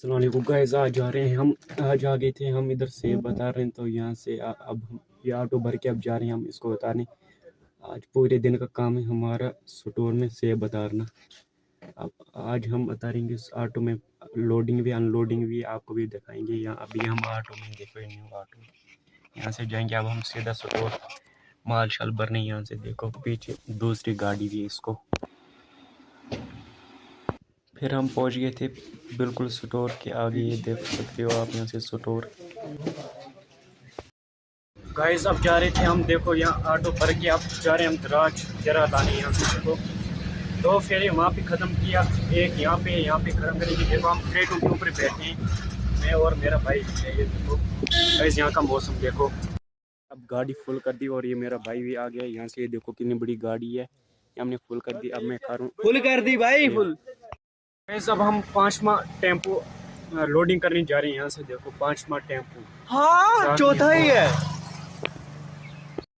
अस्सलाम वालेकुम गाइस, आज जा रहे हैं हम। आज आ गए थे हम इधर सेब बता रहे हैं, तो यहाँ से अब हम ये ऑटो भर के अब जा रहे हैं हम इसको उतारने। आज पूरे दिन का काम है हमारा स्टोर में सेब उतारना। अब आज हम उतारेंगे इस ऑटो में, लोडिंग भी अनलोडिंग भी आपको भी दिखाएंगे। यहाँ अभी हम ऑटो में, देखो ये न्यू ऑटो, यहाँ से जाएंगे अब हम सीधा स्टोर माल शाल भरने। यहाँ से देखो पीछे दूसरी गाड़ी भी है इसको। फिर हम पहुंच गए थे बिल्कुल स्टोर के आगे, ये देख सकते हो आप यहाँ से स्टोर। गाइस अब जा रहे थे हम, देखो यहाँ ऑटो भर के अब जा रहे हैं हम दराज जरा लाने। यहाँ से देखो दो फेरे वहाँ पे ख़त्म किया, एक यहाँ पे ख़त्म करेंगे। देखो हम क्रेटों के ऊपर बैठे हैं, मैं और मेरा भाई। ये देखो गाइस यहाँ का मौसम देखो। अब गाड़ी फुल कर दी और ये मेरा भाई भी आ गया यहाँ से। ये देखो कितनी बड़ी गाड़ी है, हमने फुल कर दी। अब मैं फुल कर दी भाई, फुल। अब हम 5वां टेम्पो लोडिंग करने जा रहे हैं। यहाँ से देखो 5वां टेम्पो। हाँ, चौथा ही है।